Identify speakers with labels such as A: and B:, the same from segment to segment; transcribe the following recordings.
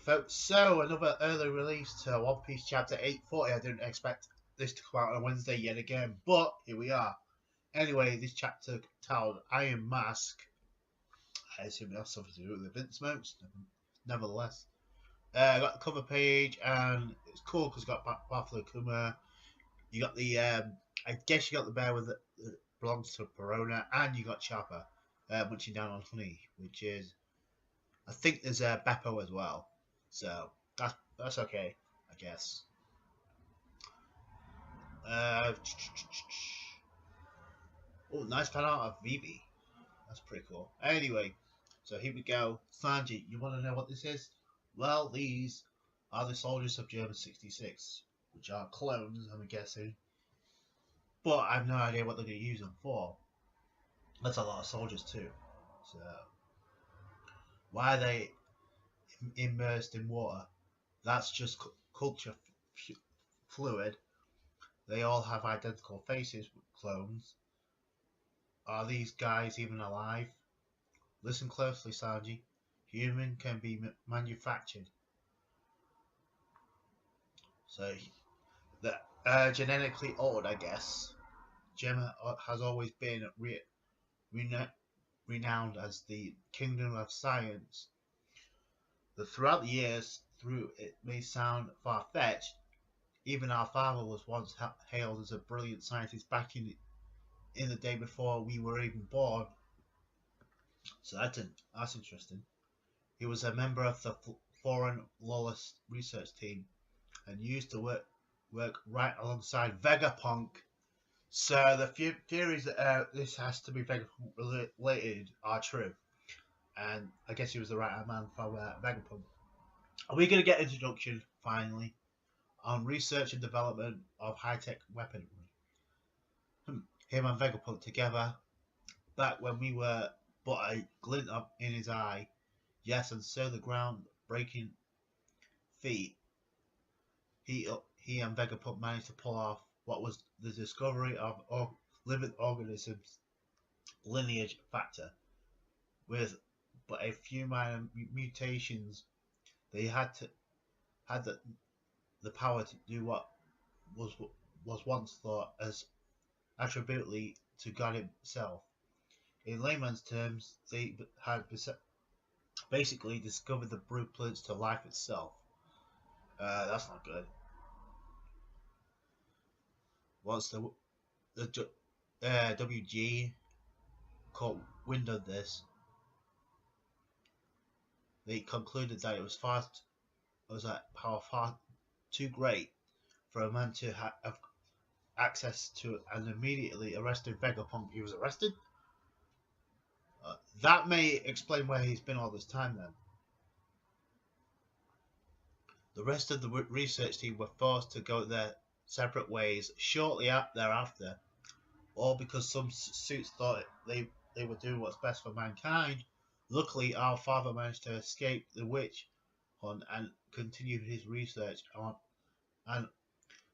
A: Folks, so another early release to One Piece chapter 840. I didn't expect this to come out on Wednesday yet again, but here we are. Anyway, this chapter titled Iron Mask. I assume it has something to do with the Vince Smokes. Nevertheless, I got the cover page, and it's cool because it's got Buffalo Kuma. You got the, I guess you got the bear with that belongs to Perona, and you got Chopper munching down on honey, which is, I think there's a Beppo as well. So that's okay, I guess. Oh, nice fan art of Vivi. That's pretty cool. Anyway, so here we go. Sanji, you want to know what this is? Well, these are the soldiers of German 66, which are clones, I'm guessing. But I have no idea what they're going to use them for. That's a lot of soldiers too. So, why are they immersed in water? That's just culture fluid. They all have identical faces, clones. Are these guys even alive? Listen closely, Sanji. Human can be manufactured. So, they're genetically altered, I guess. Gemma has always been renowned as the kingdom of science. But throughout the years, it may sound far-fetched, even our father was once hailed as a brilliant scientist back in the day before we were even born. So that's interesting. He was a member of the foreign lawless research team and used to work right alongside Vegapunk. So the theories that this has to be Vegapunk related are true. And I guess he was the right hand man for Vegapunk. Are we going to get introduction, finally, on research and development of high-tech weaponry? Him and Vegapunk together, back when we were but a glint in his eye. Yes, and so the ground-breaking feat he and Vegapunk managed to pull off what was the discovery of living organisms' lineage factor. With but a few minor mutations, they had the power to do what was once thought as attributely to God himself. In layman's terms, they had basically discovered the blueprints to life itself. That's not good. Once the WG caught wind of this, they concluded that it was power far too great for a man to have access to, and immediately arrested Vegapunk. He was arrested? That may explain where he's been all this time then. The rest of the research team were forced to go their separate ways shortly thereafter, all because some suits thought they were doing what's best for mankind. Luckily, our father managed to escape the witch hunt and continued his research on and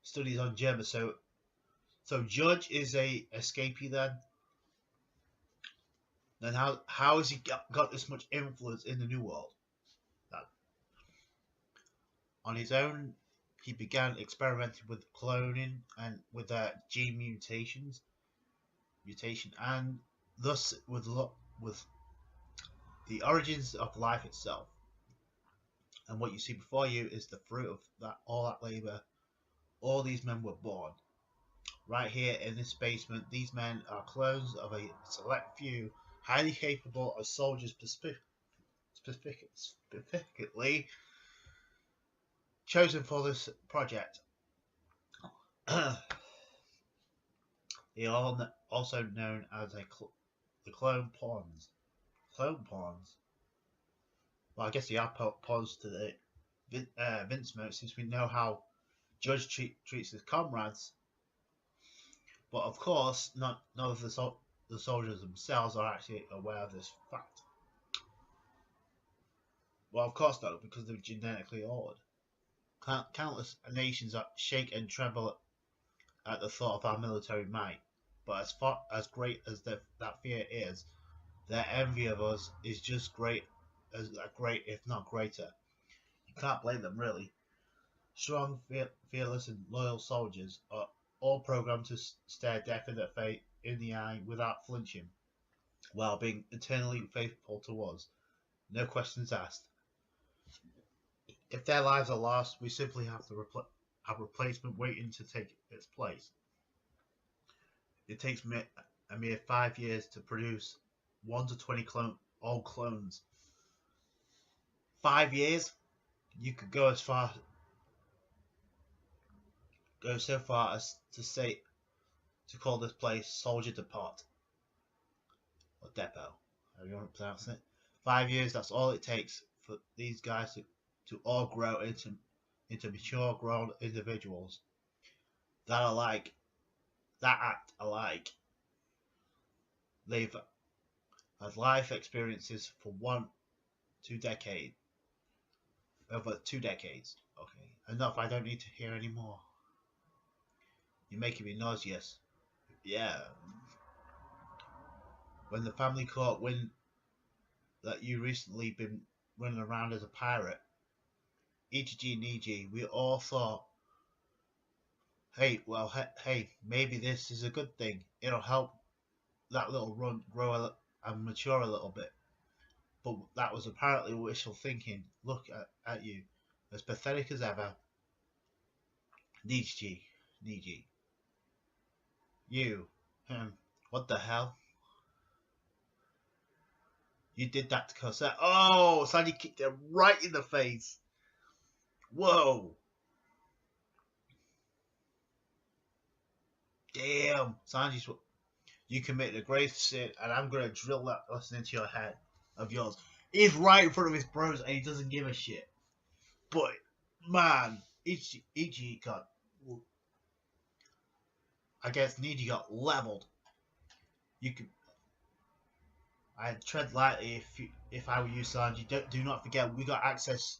A: studies on Gemma. So Judge is a escapee then. Then how has he got this much influence in the New World? On his own, he began experimenting with cloning and with gene mutation, and thus with the origins of life itself. And what you see before you is the fruit of all that labor. All these men were born right here in this basement. These men are clones of a select few, highly capable of soldiers, specifically chosen for this project. They are also known as the clone pawns. Clone pawns. Well, I guess they are pawns to the Vince Smoke, since we know how Judge treats his comrades. But of course, none of the soldiers themselves are actually aware of this fact. Well, of course not, because they're genetically altered. Countless nations shake and tremble at the thought of our military might. But as great as that fear is, their envy of us is just great, if not greater. Can't blame them, really. Strong, fearless, and loyal soldiers are all programmed to stare death in the eye without flinching, while being eternally faithful to us. No questions asked. If their lives are lost, we simply have to have a replacement waiting to take its place. It takes a mere 5 years to produce 1 to 20 old clones. 5 years? You could go so far as to call this place Soldier Depot or Depot, however you want to pronounce it. 5 years, that's all it takes for these guys to all grow into mature grown individuals that act alike. They've had life experiences for over 2 decades. Okay, enough, I don't need to hear any more. You're making me nauseous. Yeah. When the family caught wind that you recently been running around as a pirate, Ichiji and Niji, we all thought, hey, maybe this is a good thing. It'll help that little run grow and mature a little bit. But that was apparently wishful thinking. Look at you, as pathetic as ever. Niji. You. What the hell? You did that to Cosette. Oh, Sanji kicked her right in the face. Whoa. Damn. Sanji's... You committed a grave sin, and I'm going to drill that lesson into your head of yours. He's right in front of his bros, and he doesn't give a shit. But, man, Ichi got... I guess Niji got leveled. You could... I'd tread lightly if I were you, Sanji. Do not forget, we got access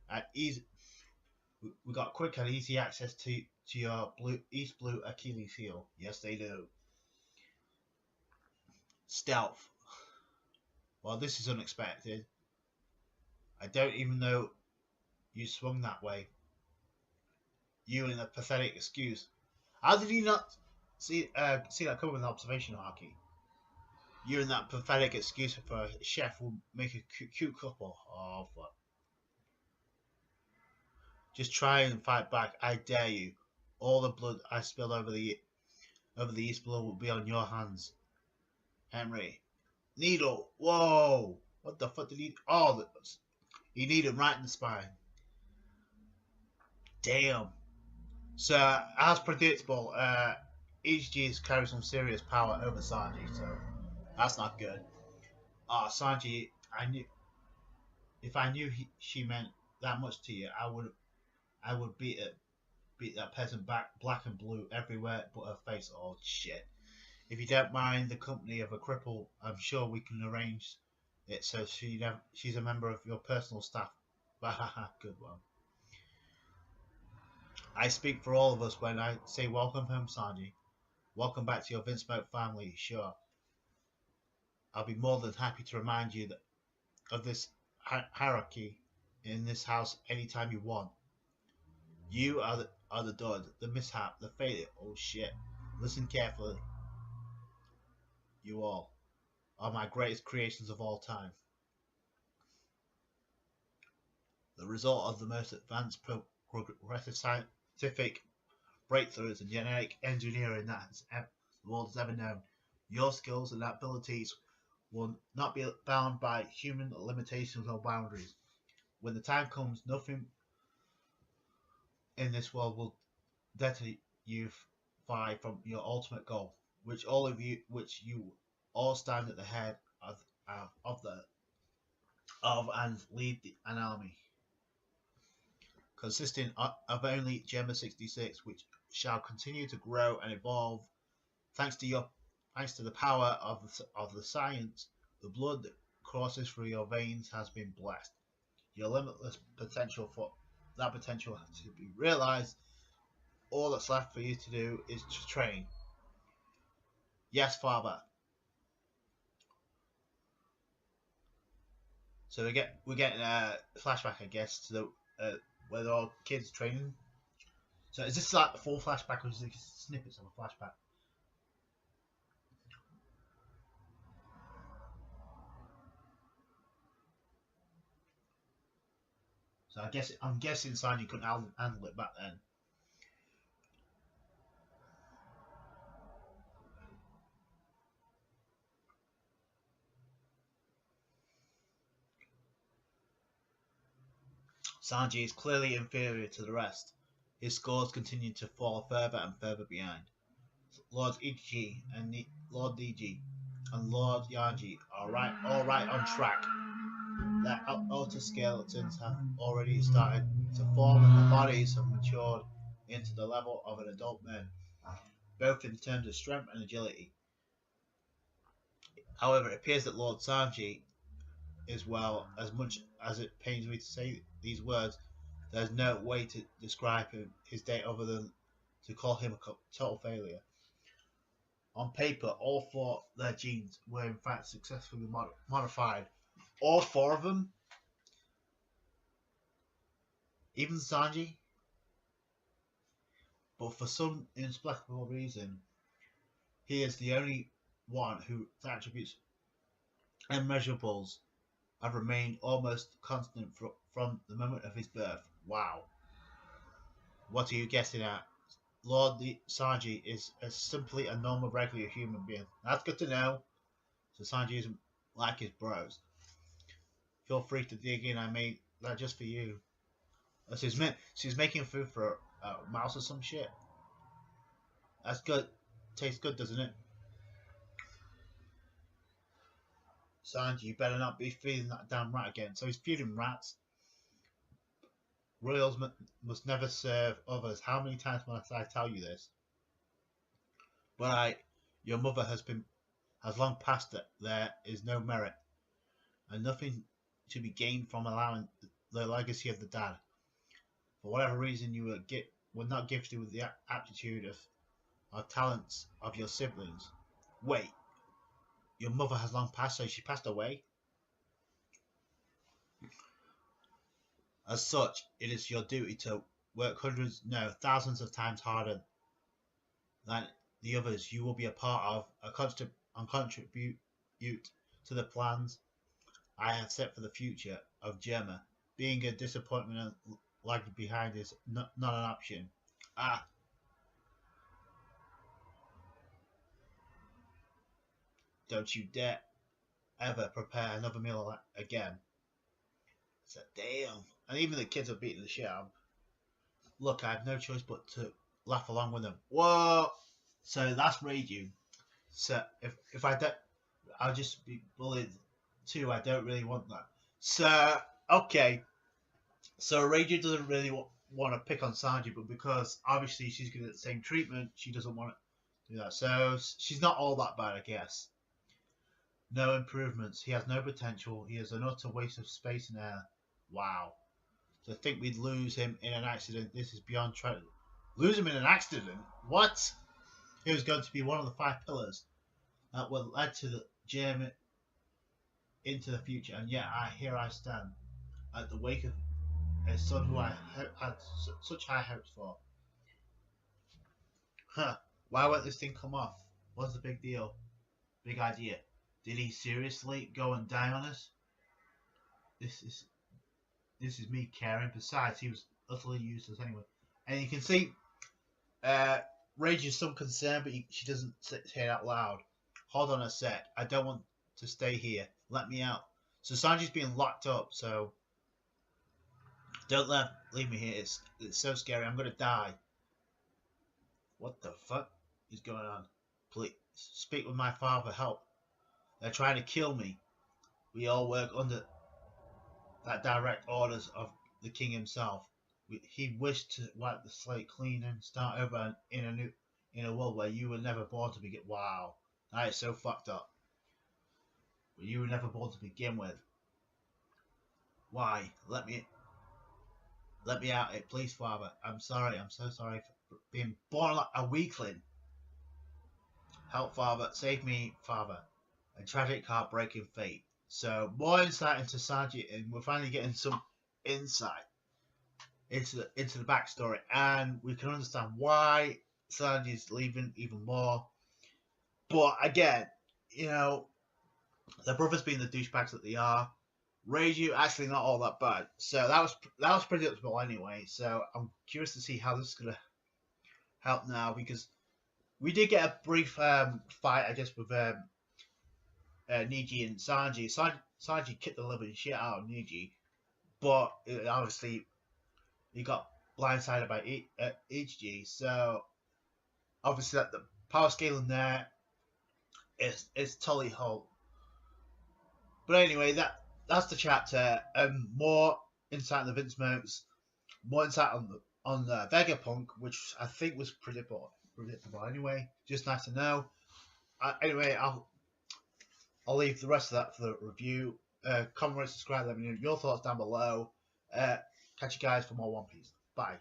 A: at easy. We got quick and easy access to your East Blue Achilles heel. Yes, they do. Stealth. Well, this is unexpected. I don't even know you swung that way. You and a pathetic excuse. How did he not see that coming with observation, Haki? You and that pathetic excuse for a chef will make a cute couple. Oh, fuck. Just try and fight back. I dare you. All the blood I spilled over the East Blue will be on your hands. Henry. Needle. Whoa. What the fuck did he... Oh, he needed him right in the spine. Damn. So, as predictable, Ichiji's is carrying some serious power over Sanji, so that's not good. Sanji, if I knew she meant that much to you, I would beat that peasant back, black and blue everywhere but her face. Oh shit! If you don't mind the company of a cripple, I'm sure we can arrange it so she's a member of your personal staff. Good one. I speak for all of us when I say welcome home, Sanji. Welcome back to your Vince Smoke family. Sure, I'll be more than happy to remind you of this hierarchy in this house anytime you want. You are the dud, the mishap, the failure. Oh shit! Listen carefully. You all are my greatest creations of all time. The result of the most advanced progressive scientific breakthroughs and genetic engineering that the world has ever known. Your skills and abilities will not be bound by human limitations or boundaries. When the time comes, nothing in this world will deter you from your ultimate goal, which you all stand at the head of and lead an army consisting of only Gemma 66, which shall continue to grow and evolve thanks to the power of the science. The blood that courses through your veins has been blessed. Your limitless potential has to be realized. All that's left for you to do is to train. Yes, Father. So we're getting a flashback, I guess, to the where they're all kids training. So is this like the full flashback, or is it snippets of a flashback? So I'm guessing Sanji couldn't handle it back then. Sanji is clearly inferior to the rest. His scores continue to fall further and further behind. Lord Ichi and Lord Digi and Lord Yaji are all right on track. Their outer skeletons have already started to form and their bodies have matured into the level of an adult man, both in terms of strength and agility. However, it appears that Lord Sanji is, well, as much as it pains me to say these words, there's no way to describe his day other than to call him a total failure. On paper, all four of their genes were in fact successfully modified. All four of them? Even Sanji? But for some inexplicable reason, he is the only one whose attributes and measurables have remained almost constant from the moment of his birth. Wow. What are you guessing at? Lord Sanji is simply a normal, regular human being. That's good to know. So Sanji isn't like his bros. Feel free to dig in. I made that just for you. So she's making food for a mouse or some shit. That's good. Tastes good, doesn't it? Sanji, you better not be feeding that damn rat again. So he's feeding rats. Royals must never serve others. How many times must I tell you this? But your mother has long passed that there is no merit, and nothing to be gained from allowing the legacy of the dad. For whatever reason, you were not gifted with the aptitude or talents of your siblings. Wait, your mother has long passed, so she passed away? As such, it is your duty to work hundreds, no, thousands of times harder than the others you will be a part of and contribute to the plans I have set for the future of Gemma. Being a disappointment and lagging behind is not an option. Ah. Don't you dare ever prepare another meal again. So damn. And even the kids are beating the shit out. Look, I have no choice but to laugh along with them. Whoa! So that's Reiju. So if I don't, I'll just be bullied too. I don't really want that. So okay. So Reiju doesn't really want to pick on Sanji, but because obviously she's going to get the same treatment, she doesn't want to do that. So she's not all that bad, I guess. No improvements. He has no potential. He is an utter waste of space and air. Wow. To think we'd lose him in an accident, this is beyond trying. Lose him in an accident? What? He was going to be one of the 5 pillars that would lead to the journey into the future, and yet here I stand at the wake of a son who I had such high hopes for. Huh? Why won't this thing come off? What's the big deal? Big idea. Did he seriously go and die on us? This is me caring. Besides, he was utterly useless anyway. And you can see Rage is some concern, but she doesn't say it out loud. Hold on a sec. I don't want to stay here. Let me out. So Sanji's being locked up, so don't leave me here. It's so scary. I'm going to die. What the fuck is going on? Please, speak with my father. Help. They're trying to kill me. We all work under that direct orders of the king himself. He wished to wipe the slate clean and start over in a world where you were never born to begin. Wow, that is so fucked up. But you were never born to begin with. Why? Let me out, please, father. I'm sorry. I'm so sorry for being born like a weakling. Help, father. Save me, father. A tragic, heartbreaking fate. So more insight into Sanji, and we're finally getting some insight into the backstory, and we can understand why Sanji's leaving even more. But again, you know, the brothers being the douchebags that they are, Reiju actually not all that bad. So that was predictable anyway. So I'm curious to see how this is gonna help now, because we did get a brief fight, I guess, with Niji and Sanji. Sanji kicked the living shit out of Niji, but obviously he got blindsided by Ichiji. So obviously that the power scaling there is totally whole. But anyway, that's the chapter. More insight on the Vince moments, more insight on the Vegapunk, which I think was predictable anyway. Just nice to know. Anyway, I'll leave the rest of that for the review. Comment, subscribe, let me know your thoughts down below. Catch you guys for more One Piece. Bye.